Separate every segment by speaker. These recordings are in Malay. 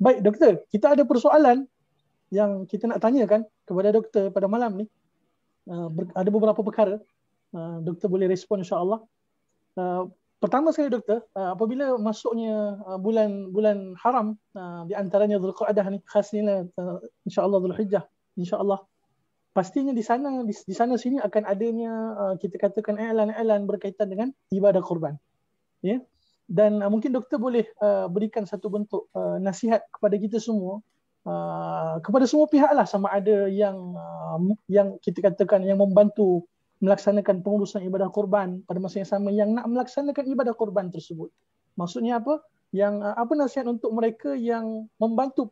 Speaker 1: Baik doktor, kita ada persoalan yang kita nak tanyakan kepada doktor pada malam ni. Ada beberapa perkara. Doktor boleh respon insya-Allah. Pertama sekali doktor, apabila masuknya bulan haram, di antaranya Zulqa'dah ni, khasnya insya-Allah Zulhijjah, insya-Allah pastinya di sana sini akan adanya kita katakan i'lan-i'lan berkaitan dengan ibadah kurban. Ya. Dan mungkin doktor boleh berikan satu bentuk nasihat kepada kita semua, kepada semua pihak lah, sama ada yang kita katakan yang membantu melaksanakan pengurusan ibadah kurban pada masa yang sama yang nak melaksanakan ibadah kurban tersebut. Maksudnya apa? Apa nasihat untuk mereka yang membantu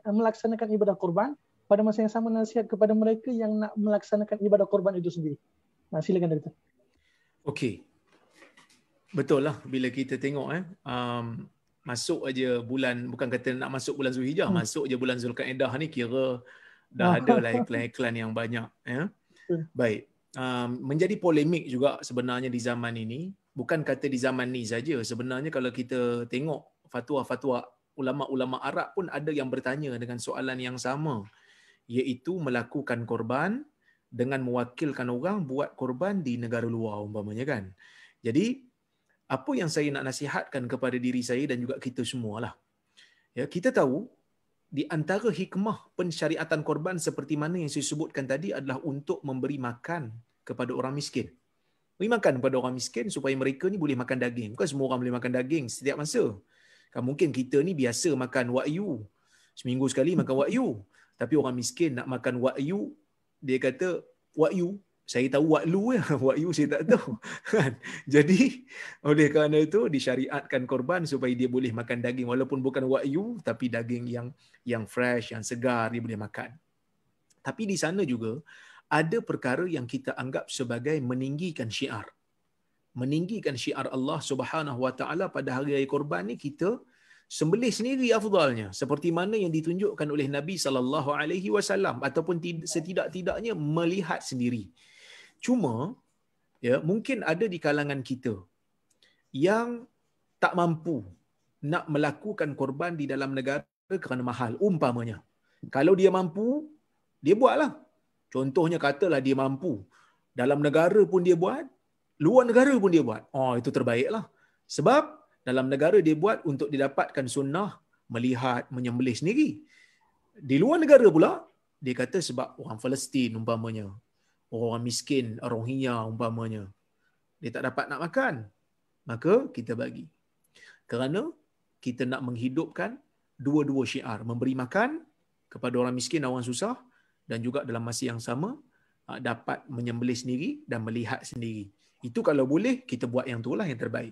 Speaker 1: melaksanakan ibadah kurban, pada masa yang sama nasihat kepada mereka yang nak melaksanakan ibadah kurban itu sendiri. Silakan doktor.
Speaker 2: Okey. Betul lah bila kita tengok masuk aja bulan, bukan kata nak masuk bulan Zulhijjah, masuk aja bulan Zulqa'dah ni kira dah ada lah iklan-iklan yang banyak, ya. Baik. Menjadi polemik juga sebenarnya di zaman ini, bukan kata di zaman ni saja. Sebenarnya kalau kita tengok fatwa-fatwa ulama-ulama Arab pun ada yang bertanya dengan soalan yang sama, iaitu melakukan korban dengan mewakilkan orang buat korban di negara luar umpamanya kan. Jadi apa yang saya nak nasihatkan kepada diri saya dan juga kita semualah. Ya, kita tahu di antara hikmah pensyariatan korban seperti mana yang saya sebutkan tadi adalah untuk memberi makan kepada orang miskin. Beri makan kepada orang miskin supaya mereka ni boleh makan daging. Bukan semua orang boleh makan daging setiap masa. Kan mungkin kita ni biasa makan wagyu. Seminggu sekali makan wagyu. Tapi orang miskin nak makan wagyu, dia kata wagyu. Saya tahu wagyu ya, wagyu saya tak tahu. Jadi oleh kerana itu disyariatkan korban supaya dia boleh makan daging walaupun bukan wagyu tapi daging yang fresh, yang segar dia boleh makan. Tapi di sana juga ada perkara yang kita anggap sebagai meninggikan syiar. Meninggikan syiar Allah Subhanahu Wa Taala pada hari raya korban ni kita sembelih sendiri afdalnya, seperti mana yang ditunjukkan oleh Nabi sallallahu alaihi wasallam ataupun setidak-tidaknya melihat sendiri. Cuma ya, mungkin ada di kalangan kita yang tak mampu nak melakukan korban di dalam negara kerana mahal umpamanya. Kalau dia mampu, dia buatlah. Contohnya katalah dia mampu, dalam negara pun dia buat, luar negara pun dia buat. Itu terbaiklah. Sebab dalam negara dia buat untuk didapatkan sunnah melihat, menyembelih sendiri. Di luar negara pula, dia kata sebab orang Palestin umpamanya, orang miskin, Rohingya umpamanya, dia tak dapat nak makan, maka kita bagi. Kerana kita nak menghidupkan dua-dua syiar, memberi makan kepada orang miskin dan orang susah, dan juga dalam masa yang sama dapat menyembelih sendiri dan melihat sendiri. Itu kalau boleh, kita buat yang itulah yang terbaik.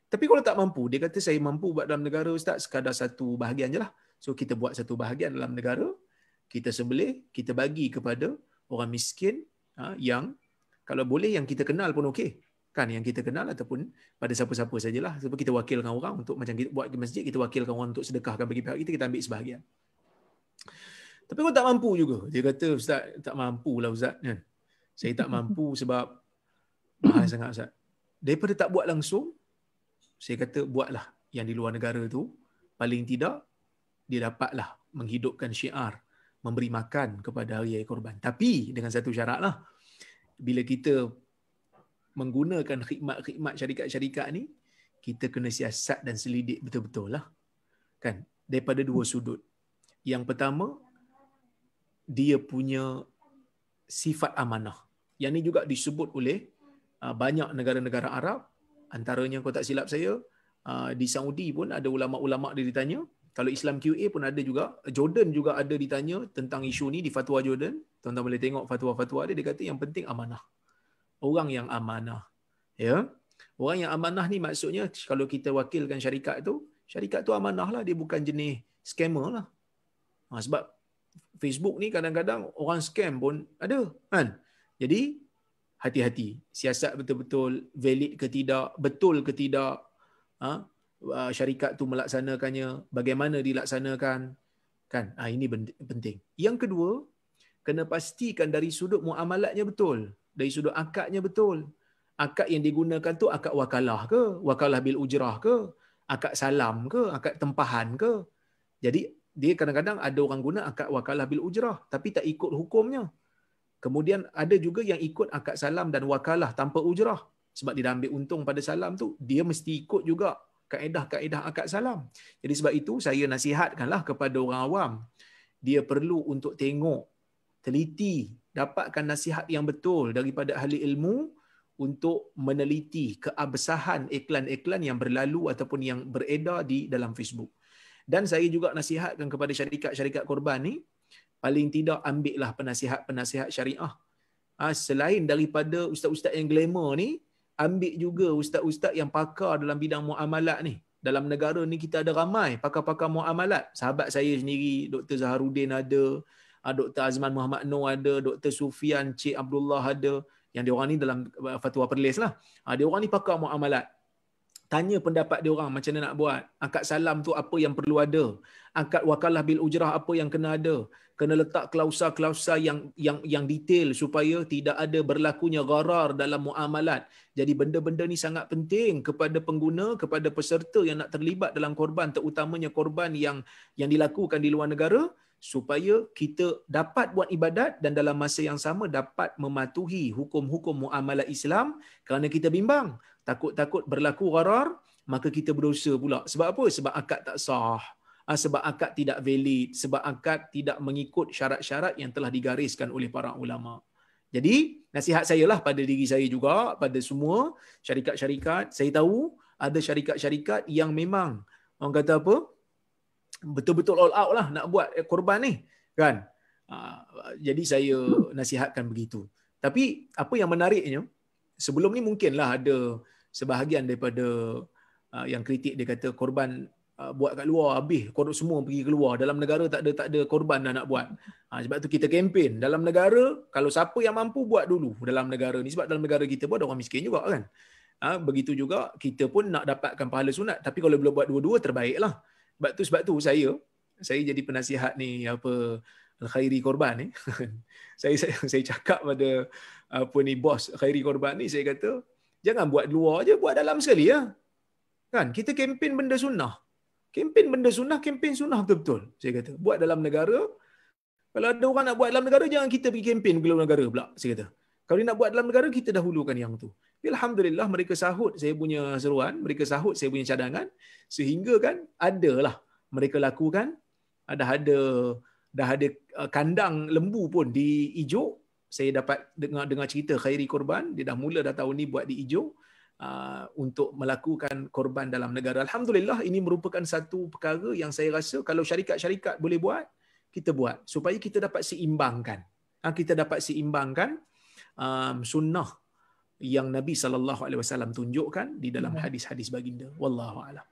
Speaker 2: Tapi kalau tak mampu, dia kata saya mampu buat dalam negara Ustaz, sekadar satu bahagian je lah. So kita buat satu bahagian dalam negara, kita sembelih, kita bagi kepada orang miskin, yang kalau boleh yang kita kenal pun okey. Kan, yang kita kenal ataupun pada siapa-siapa sajalah. Sebab kita wakilkan orang untuk, macam kita buat di masjid, kita wakilkan orang untuk sedekahkan bagi pihak kita, kita ambil sebahagian. Tapi kalau tak mampu juga, dia kata Ustaz tak mampu lah Ustaz kan. Saya tak mampu sebab mahal sangat Ustaz. Daripada tak buat langsung, saya kata buatlah yang di luar negara tu, paling tidak dia dapatlah menghidupkan syiar memberi makan kepada hari raya korban. Tapi dengan satu syarat lah, bila kita menggunakan khidmat-khidmat syarikat-syarikat ni, kita kena siasat dan selidik betul-betul lah. Kan? Daripada dua sudut. Yang pertama, dia punya sifat amanah. Yang ni juga disebut oleh banyak negara-negara Arab. Antaranya, kalau tak silap saya, di Saudi pun ada ulama'-ulama' dia ditanya. Kalau Islam QA pun ada juga. Jordan juga ada ditanya tentang isu ni di fatwa Jordan. Tuan-tuan boleh tengok fatwa-fatwa dia. Dia kata yang penting amanah. Orang yang amanah. Ya. Orang yang amanah ni maksudnya kalau kita wakilkan syarikat tu amanah lah. Dia bukan jenis scammer lah. Sebab Facebook ni kadang-kadang orang scam pun ada. Kan? Jadi, hati-hati. Siasat betul-betul, valid ke tidak, betul ke tidak. Syarikat tu melaksanakannya, bagaimana dilaksanakan, kan? Ini penting. Yang kedua, kena pastikan dari sudut muamalatnya betul, dari sudut akadnya betul. Akad yang digunakan tu akad wakalah ke, wakalah bil ujrah ke, akad salam ke, akad tempahan ke. Jadi dia kadang-kadang ada orang guna akad wakalah bil ujrah tapi tak ikut hukumnya. Kemudian ada juga yang ikut akad salam dan wakalah tanpa ujrah. Sebab dia dah ambil untung pada salam tu, dia mesti ikut juga kaedah-kaedah akad salam. Jadi sebab itu saya nasihatkanlah kepada orang awam, dia perlu untuk tengok, teliti, dapatkan nasihat yang betul daripada ahli ilmu untuk meneliti keabsahan iklan-iklan yang berlalu ataupun yang beredar di dalam Facebook. Dan saya juga nasihatkan kepada syarikat-syarikat korban ni, paling tidak ambillah penasihat-penasihat syariah. Selain daripada ustaz-ustaz yang glamour ni, ambil juga ustaz-ustaz yang pakar dalam bidang muamalat ni. Dalam negara ni kita ada ramai pakar-pakar muamalat. Sahabat saya sendiri, Dr. Zaharuddin ada, Dr. Azman Muhammad Noor ada, Dr. Sufian Cik Abdullah ada. Yang diorang ni dalam Fatwa Perlis lah. Diorang ni pakar muamalat. Tanya pendapat diorang macam mana nak buat. Akad salam tu apa yang perlu ada. Akad wakalah bil ujrah apa yang kena ada. Kena letak klausa-klausa yang detail supaya tidak ada berlakunya gharar dalam muamalat. Jadi benda-benda ni sangat penting kepada pengguna, kepada peserta yang nak terlibat dalam korban, terutamanya korban yang dilakukan di luar negara, supaya kita dapat buat ibadat dan dalam masa yang sama dapat mematuhi hukum-hukum muamalat Islam, kerana kita bimbang takut-takut berlaku gharar, maka kita berdosa pula. Sebab apa? Sebab akad tak sah, sebab akad tidak valid, sebab akad tidak mengikut syarat-syarat yang telah digariskan oleh para ulama. Jadi nasihat saya lah pada diri saya juga, pada semua syarikat-syarikat. Saya tahu ada syarikat-syarikat yang memang orang kata apa, betul-betul all out lah nak buat korban ni kan. Jadi saya nasihatkan begitu. Tapi apa yang menariknya, sebelum ni mungkinlah ada sebahagian daripada yang kritik, dia kata korban buat kat luar habis, korban semua pergi keluar, dalam negara tak ada korban dah nak buat. Sebab tu kita kempen dalam negara, kalau siapa yang mampu buat dulu dalam negara ni, sebab dalam negara kita pun ada orang miskin juga kan. Begitu juga kita pun nak dapatkan pahala sunat, tapi kalau boleh buat dua-dua terbaiklah. Sebab tu saya jadi penasihat ni apa Al-Khairi Korban ni. saya cakap pada apa ni bos Khairi Korban ni, saya kata jangan buat luar je, buat dalam sekali ya. Kan kita kempen benda sunnah. Kempen benda sunnah, kempen sunnah betul-betul. Saya kata buat dalam negara. Kalau ada orang nak buat dalam negara, jangan kita pergi kempen ke luar negara pula, saya kata. Kalau dia nak buat dalam negara, kita dahulukan yang tu. Alhamdulillah mereka sahut saya punya seruan, mereka sahut saya punya cadangan, sehingga kan adalah mereka lakukan. Dah ada kandang lembu pun di Ijuk. Saya dapat dengar cerita Khairi Korban, dia dah mula dah tahun ni buat di Ijuk untuk melakukan korban dalam negara. Alhamdulillah, ini merupakan satu perkara yang saya rasa kalau syarikat-syarikat boleh buat, kita buat supaya kita dapat seimbangkan. Kita dapat seimbangkan sunnah yang Nabi SAW tunjukkan di dalam hadis-hadis baginda. Wallahu a'lam.